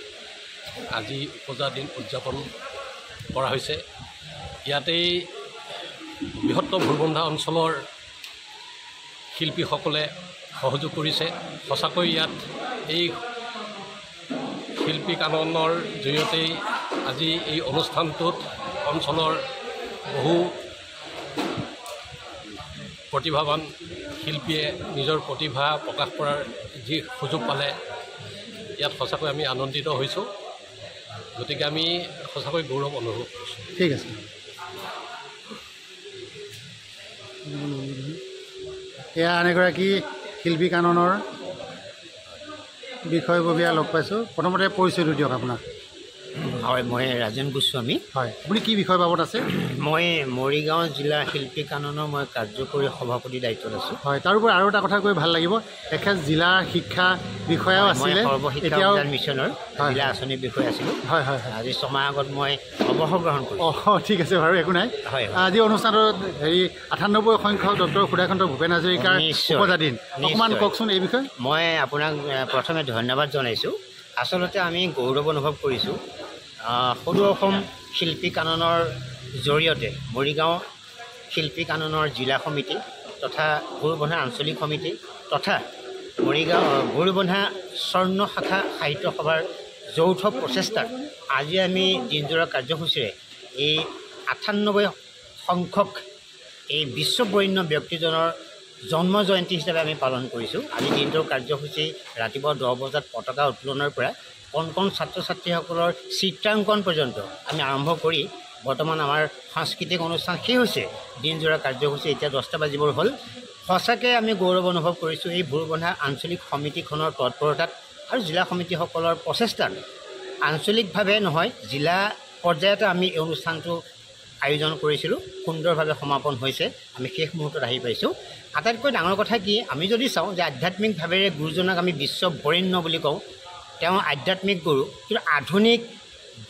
আজি উপজা দিন উদযাপন কৰা হৈছে ইয়াতেই বৃহত্তৰ ভোৰবন্ধা অঞ্চলৰ শিল্পীসকলে সহযোগ কৰিছে সঁচাকৈ ইয়াত এই শিল্পী কাননৰ জৰিয়তেই আজি এই অনুষ্ঠানটোত অঞ্চলৰ বহু প্ৰতিভাৱান শিল্পীয়ে নিজৰ প্ৰতিভা প্ৰকাশ কৰাৰ যি সুযোগ পালে ইয়াত সঁচাকৈ আমি আনন্দিত হৈছোঁ গতিকে আমি সঁচাকৈ গৌৰৱ অনুভৱ কৰিছোঁ ঠিক আছে এয়া আন এগৰাকী শিল্পী কাননৰ বিষয়ববীয়া লগ পাইছোঁ প্ৰথমতে পৰিচয়টো দিয়ক আপোনাৰ হয় মই ৰাজেন গোস্বামী হয় আপুনি কি বিষয় বাবদ আছে মই মৰিগাঁও জিলা শিল্পী কাননৰ মই কাৰ্যকৰী সভাপতি দায়িত্বত আছোঁ হয় তাৰোপৰি আৰু এটা কথা কৈ ভাল লাগিব এখেত জিলাৰ শিক্ষা বিষয়াও আছিলে এতিয়াও মিছনৰ জিলা আঁচনিৰ বিষয় আছিলোঁ হয় হয় আজি ছমাহ আগত মই অৱসৰ গ্ৰহণ কৰিছোঁ ঠিক আছে বাৰু একো নাই আজি অনুষ্ঠানত হেৰি 98 সংখ্যক ডক্টৰ সুধাকান্ত ভূপেন হাজৰিকাৰ উপজা দিন অকণমান কওকচোন এই বিষয়ে মই আপোনাক প্ৰথমে ধন্যবাদ জনাইছোঁ আচলতে আমি গৌৰৱ অনুভৱ কৰিছোঁ সৰু অসম শিল্পী কাননৰ জৰিয়তে মৰিগাঁও শিল্পী কাননৰ জিলা সমিতি তথা ভোৰবন্ধা আঞ্চলিক সমিতি তথা মৰিগাঁও ভোৰবন্ধা স্বৰ্ণ শাখা সাহিত্য সভাৰ যৌথ প্ৰচেষ্টাত আজি আমি দিনজোৰা কাৰ্যসূচীৰে এই 98 সংখ্যক এই বিশ্ববৰেণ্য ব্যক্তিজনৰ জন্ম জয়ন্তী হিচাপে আমি পালন কৰিছোঁ আজি দিনটোৰ কাৰ্যসূচী ৰাতিপুৱা 10 বজাত পতাকা উত্তোলনৰ পৰা কণ ছাত্ৰ ছাত্ৰীসকলৰ চিত্ৰাংকন পৰ্যন্ত আমি আৰম্ভ কৰি বৰ্তমান আমাৰ সাংস্কৃতিক অনুষ্ঠান শেষ হৈছে দিনজোৰা কাৰ্যসূচী এতিয়া 10টা বাজিবৰ হ'ল সঁচাকৈ আমি গৌৰৱ অনুভৱ কৰিছোঁ এই ভোৰবন্ধা আঞ্চলিক সমিতিখনৰ তৎপৰতাত আৰু জিলা সমিতিসকলৰ প্ৰচেষ্টাত আঞ্চলিকভাৱে নহয় জিলা পৰ্যায়তে আমি এই অনুষ্ঠানটো আয়োজন কৰিছিলোঁ সুন্দৰভাৱে সমাপন হৈছে আমি শেষ মুহূৰ্তত আহি পাইছোঁ আটাইতকৈ ডাঙৰ কথা কি আমি যদি চাওঁ যে আধ্যাত্মিকভাৱেৰে গুৰুজনাক আমি বিশ্ব বৰেণ্য বুলি কওঁ তেওঁ আধ্যাত্মিক গুৰু কিন্তু আধুনিক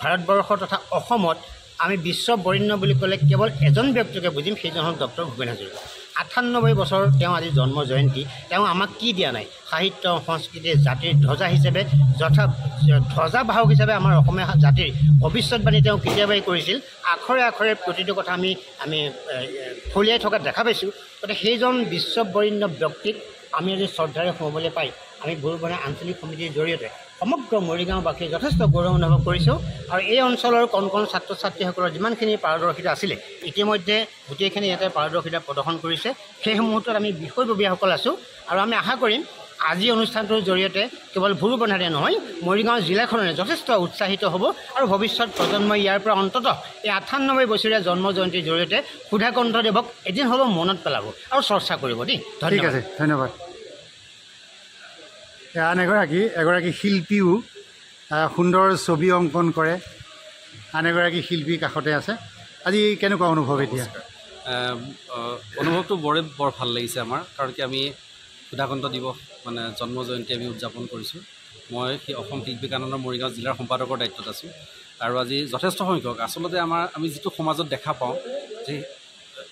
ভাৰতবৰ্ষ তথা অসমত আমি বিশ্ব বৰেণ্য বুলি ক'লে কেৱল এজন ব্যক্তিকে বুজিম সেইজন হ'ল ডক্টৰ ভূপেন হাজৰিকা ৯৮ বছৰ তেওঁ আজি জন্ম জয়ন্তী তেওঁ আমাক কি দিয়া নাই সাহিত্য সংস্কৃতি জাতিৰ ধ্বজা হিচাপে ধ্বজা বাহক হিচাপে আমাৰ অসমীয়া জাতিৰ ভৱিষ্যতবাণী তেওঁ কেতিয়াবাই কৰিছিল আখৰে আখৰে প্ৰতিটো কথা আমি ফলিয়াই থকা দেখা পাইছোঁ গতিকে সেইজন বিশ্ব বৰেণ্য ব্যক্তিক আমি আজি শ্ৰদ্ধাৰে সোমাবলৈ পাই আমি গুৰুবনা আঞ্চলিক সমিতিৰ জৰিয়তে সমগ্ৰ মৰিগাঁওবাসীয়ে যথেষ্ট গৌৰৱ অনুভৱ কৰিছোঁ আৰু এই অঞ্চলৰ কণ ছাত্ৰ ছাত্ৰীসকলৰ যিমানখিনি পাৰদৰ্শিতা আছিলে ইতিমধ্যে গোটেইখিনি ইয়াতে পাৰদৰ্শিতা প্ৰদৰ্শন কৰিছে সেই মুহূৰ্তত আমি বিষয়ববীয়াসকল আছোঁ আৰু আমি আশা কৰিম আজি অনুষ্ঠানটোৰ জৰিয়তে কেৱল গুৰুবনাৰে নহয় মৰিগাঁও জিলাখনে যথেষ্ট উৎসাহিত হ'ব আৰু ভৱিষ্যত প্ৰজন্মই ইয়াৰ পৰা অন্ততঃ এই ৯৮ বছৰীয়া জন্ম জয়ন্তীৰ জৰিয়তে সুধাকণ্ঠদেৱক এদিন হ'লেও মনত পেলাব আৰু চৰ্চা কৰিব দেই ঠিক আছে ধন্যবাদ আন এগৰাকী শিল্পীও সুন্দৰ ছবি অংকন কৰে আন এগৰাকী শিল্পী কাষতে আছে আজি কেনেকুৱা অনুভৱ এতিয়া অনুভৱটো বৰ ভাল লাগিছে আমাৰ কাৰণ কি আমি সুধাকণ্ঠ দিৱস মানে জন্ম জয়ন্তী আমি উদযাপন কৰিছোঁ মই অসম শিল্পী কাননৰ মৰিগাঁও জিলাৰ সম্পাদকৰ দায়িত্বত আছোঁ আৰু আজি যথেষ্ট সংখ্যক আচলতে আমি যিটো সমাজত দেখা পাওঁ যে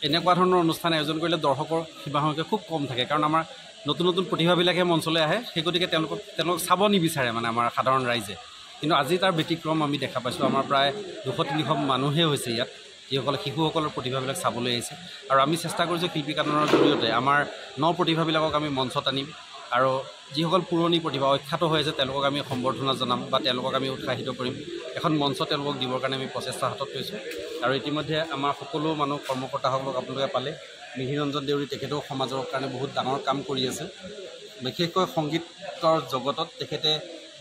এনেকুৱা ধৰণৰ অনুষ্ঠান আয়োজন কৰিলে দৰ্শকৰ সীমা সংখ্যা খুব কম থাকে কাৰণ আমাৰ নতুন নতুন প্ৰতিভাবিলাকে মঞ্চলৈ আহে সেই গতিকে তেওঁলোকক চাব নিবিচাৰে মানে আমাৰ সাধাৰণ ৰাইজে কিন্তু আজি তাৰ ব্যতিক্ৰম আমি দেখা পাইছোঁ আমাৰ প্ৰায় ২০০-৩০০ মানুহে হৈছে ইয়াত যিসকলে শিশুসকলৰ প্ৰতিভাবিলাক চাবলৈ আহিছে আৰু আমি চেষ্টা কৰিছোঁ শিল্পী কাননৰ জৰিয়তে আমাৰ প্ৰতিভাবিলাকক আমি মঞ্চত আনিম আৰু যিসকল পুৰণি প্ৰতিভা অখ্যাত হৈ আছে তেওঁলোকক আমি সম্বৰ্ধনা জনাম বা তেওঁলোকক আমি উৎসাহিত কৰিম এখন মঞ্চ তেওঁলোকক দিবৰ কাৰণে আমি প্ৰচেষ্টা হাতত লৈছোঁ আৰু ইতিমধ্যে আমাৰ সকলো মানুহ কৰ্মকৰ্তাসকলক আপোনালোকে পালে মিহিৰঞ্জন দেউৰী তেখেতেও সমাজৰ কাৰণে বহুত ডাঙৰ কাম কৰি আছে বিশেষকৈ সংগীতৰ জগতত তেখেতে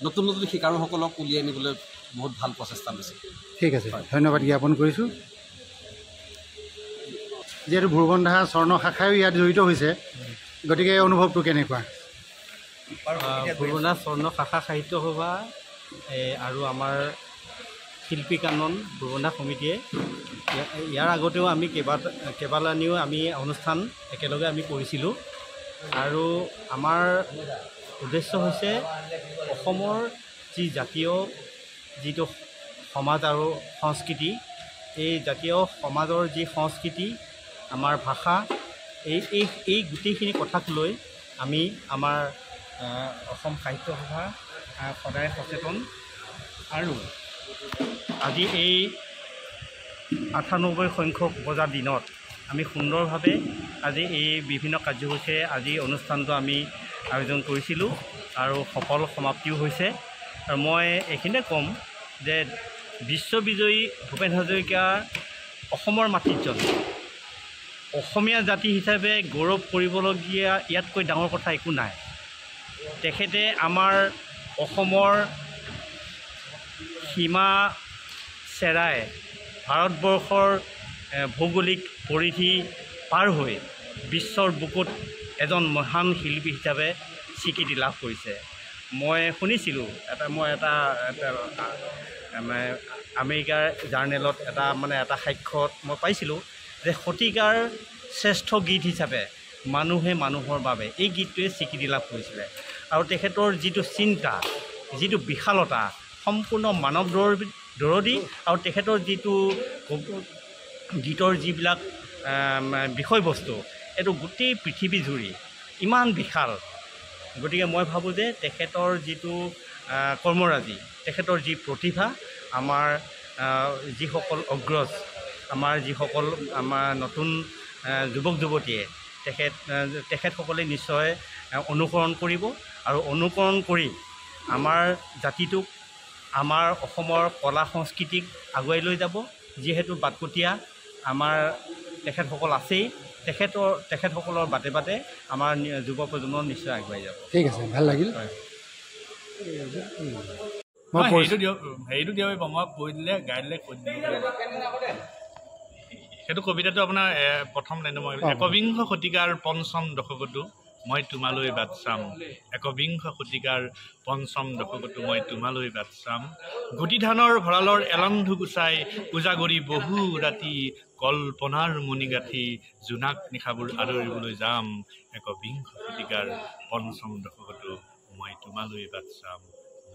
নতুন নতুন শিকাৰুসকলক উলিয়াই আনিবলৈ বহুত ভাল প্ৰচেষ্টা লৈছে ঠিক আছে ধন্যবাদ জ্ঞাপন কৰিছোঁ যিহেতু ভুৰবন্ধা স্বৰ্ণ শাখায়ো ইয়াত জড়িত হৈছে গতিকে অনুভৱটো কেনেকুৱা ভুৰবন্ধা স্বৰ্ণ শাখা সাহিত্য সভা আৰু আমাৰ শিল্পী কানন ভুৰবন্ধা সমিতিয়ে ইয়াৰ আগতেও আমি কেইবালানিও আমি অনুষ্ঠান একেলগে আমি কৰিছিলোঁ আৰু আমাৰ উদ্দেশ্য হৈছে অসমৰ যি জাতীয় যিটো সমাজ আৰু সংস্কৃতি এই জাতীয় সমাজৰ যি সংস্কৃতি আমাৰ ভাষা এই গোটেইখিনি কথাক লৈ আমি আমাৰ অসম সাহিত্য সভা সদায় সচেতন আৰু আজি এই ৯৮ সংখ্যক বজাৰ দিনত আমি সুন্দৰভাৱে আজি এই বিভিন্ন কাৰ্যসূচীৰে আজি অনুষ্ঠানটো আমি আয়োজন কৰিছিলোঁ আৰু সফল সমাপ্তিও হৈছে আৰু মই এইখিনিতে ক'ম যে বিশ্ববিজয়ী ভূপেন হাজৰিকা অসমৰ মাটিত জন্ম অসমীয়া জাতি হিচাপে গৌৰৱ কৰিবলগীয়া ইয়াতকৈ ডাঙৰ কথা একো নাই তেখেতে আমাৰ অসমৰ সীমা চেৰাই ভাৰতবৰ্ষৰ ভৌগোলিক পৰিধি পাৰ হৈ বিশ্বৰ বুকুত এজন মহান শিল্পী হিচাপে স্বীকৃতি লাভ কৰিছে মই শুনিছিলোঁ মই এটা আমেৰিকাৰ জাৰ্নেলত এটা সাক্ষাৎ মই পাইছিলোঁ যে শতিকাৰ শ্ৰেষ্ঠ গীত হিচাপে মানুহে মানুহৰ বাবে এই গীতটোৱে স্বীকৃতি লাভ কৰিছিলে আৰু তেখেতৰ যিটো চিন্তা যিটো বিশালতা সম্পূৰ্ণ মানৱ দৰদী আৰু তেখেতৰ যিটো গীতৰ যিবিলাক বিষয়বস্তু এইটো গোটেই পৃথিৱী জুৰি ইমান বিশাল গতিকে মই ভাবোঁ যে তেখেতৰ যিটো কৰ্মৰাজি তেখেতৰ যি প্ৰতিভা আমাৰ যিসকল অগ্ৰজ আমাৰ যিসকল আমাৰ নতুন যুৱক যুৱতীয়ে তেখেতসকলে নিশ্চয় অনুকৰণ কৰিব আৰু অনুকৰণ কৰি আমাৰ জাতিটোক আমাৰ অসমৰ কলা সংস্কৃতিক আগুৱাই লৈ যাব যিহেতু বাটপটীয়া আমাৰ তেখেতসকল আছেই তেখেতসকলৰ বাটে বাটে আমাৰ যুৱ প্ৰজন্ম নিশ্চয় আগুৱাই যাব ঠিক আছে ভাল লাগিল হেৰিটো দিয়া মই কৈ দিলে গাই দিলে কৈ দিলে সেইটো কবিতাটো আপোনাৰ প্ৰথম লাইন মই একবিংশ শতিকাৰ পঞ্চম দশকতো মই তোমালৈ বাট চাম একবিংশ শতিকাৰ পঞ্চম দশকতো মই তোমালৈ বাট চাম গুটি ধানৰ ভঁৰালৰ এলন্ধু গুচাই উজাগৰি বহু ৰাতি কল্পনাৰ মণিগাঁঠি জোনাক নিশাবোৰ আদৰিবলৈ যাম একবিংশ শতিকাৰ পঞ্চম দশকতো মই তোমালৈ বাট চাম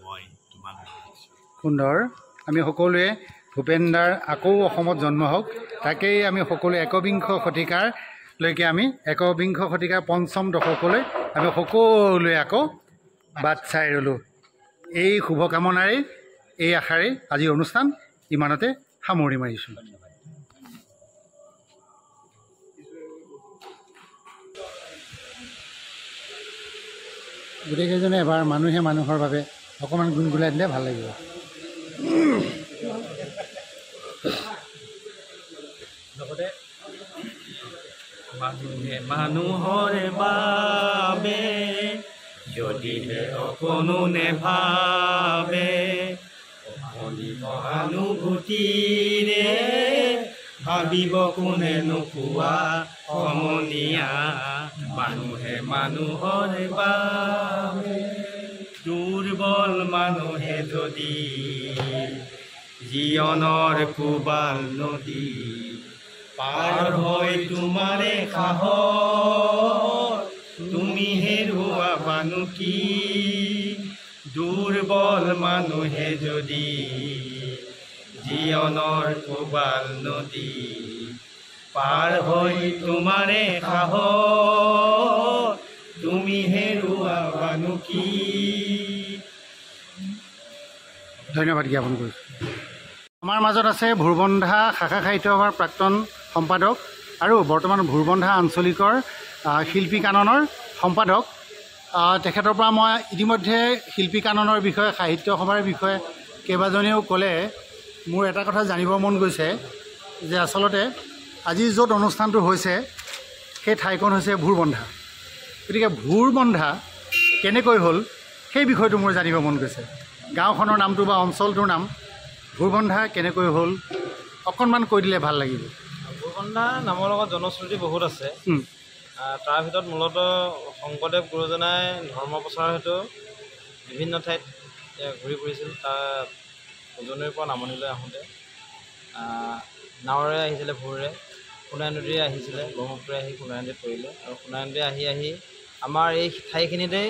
মই তোমালৈ বাট চাম। সুন্দৰ। আমি সকলোৱে ভূপেনদাৰ আকৌ অসমত জন্ম হওক তাকেই আমি সকলোৱে একবিংশ শতিকাৰলৈকে আমি একবিংশ শতিকাৰ পঞ্চম দশকলৈ আমি সকলোৱে আকৌ বাট চাই ৰ'লোঁ। এই শুভকামনাৰে এই আশাৰে আজিৰ অনুষ্ঠান ইমানতে সামৰি মাৰিছোঁ। গোটেইকেইজনে এবাৰ মানুহে মানুহৰ বাবে অকণমান গুণগুলাই দিলে ভাল লাগিব। লগতে মানুহে মানুহৰ বাবে যদিহে অকণো নেভাবে সহানুভূতিৰে ভাবিব কোনে নোপোৱা সমনীয়া মানুহে মানুহৰ বাবে দুৰ্বল মানুহে যদি জীৱনৰ কোবাল নদী পাৰ হৈ তোমাৰে সাহস তুমি হেৰুৱা মানুহ কি দুৰ্বল মানুহে যদি জীৱনৰ কোবাল নদী পাৰ হৈ তোমাৰে সাহস তুমি হেৰুৱা মানুহ কি। ধন্যবাদ জ্ঞাপন কৰিছোঁ। আমাৰ মাজত আছে ভোৰবন্ধা শাখা সাহিত্য সভাৰ প্ৰাক্তন সম্পাদক আৰু বৰ্তমান ভোৰবন্ধা আঞ্চলিকৰ শিল্পী কাননৰ সম্পাদক। তেখেতৰ পৰা মই ইতিমধ্যে শিল্পী কাননৰ বিষয়ে সাহিত্য সভাৰ বিষয়ে কেইবাজনেও ক'লে মোৰ এটা কথা জানিব মন গৈছে যে আচলতে আজি য'ত অনুষ্ঠানটো হৈছে সেই ঠাইখন হৈছে ভোৰবন্ধা। গতিকে ভোৰবন্ধা কেনেকৈ হ'ল সেই বিষয়টো মোৰ জানিব মন গৈছে। গাঁওখনৰ নামটো বা অঞ্চলটোৰ নাম ভোৰবন্ধা কেনেকৈ হ'ল অকণমান কৈ দিলে ভাল লাগিব। ভোৰবন্ধা নামৰ লগত জনশ্ৰুতি বহুত আছে। তাৰ ভিতৰত মূলতঃ শংকৰদেৱ গুৰুজনাই ধৰ্ম প্ৰচাৰৰ হেতু বিভিন্ন ঠাইত ঘূৰি ফুৰিছিল। তাৰ উজনিৰ পৰা নামনিলৈ আহোঁতে নাৱেৰে আহিছিলে, ভোৰেৰে সোণাই নদীৰে আহিছিলে, ব্ৰহ্মপুত্ৰৰে আহি সোণাই নদীত পৰিলে আৰু সোণাই নদী আহি আহি আমাৰ এই ঠাইখিনিতেই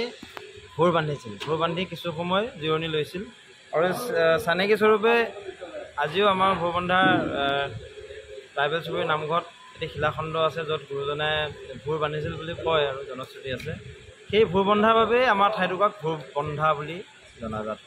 ভোৰ বান্ধিছিল। ভোৰ বান্ধি কিছু সময় জিৰণি লৈছিল আৰু চানেকি স্বৰূপে আজিও আমাৰ ভোৰবন্ধাৰ ট্ৰাইবেল চুবুৰী নামঘৰত এটি শিলাখণ্ড আছে য'ত গুৰুজনাই ভোৰ বান্ধিছিল বুলি কয় আৰু জনশ্ৰুতি আছে। সেই ভোৰ বন্ধাৰ বাবেই আমাৰ ঠাইটুকুৰাক ভোৰবন্ধা বুলি জনাজাত।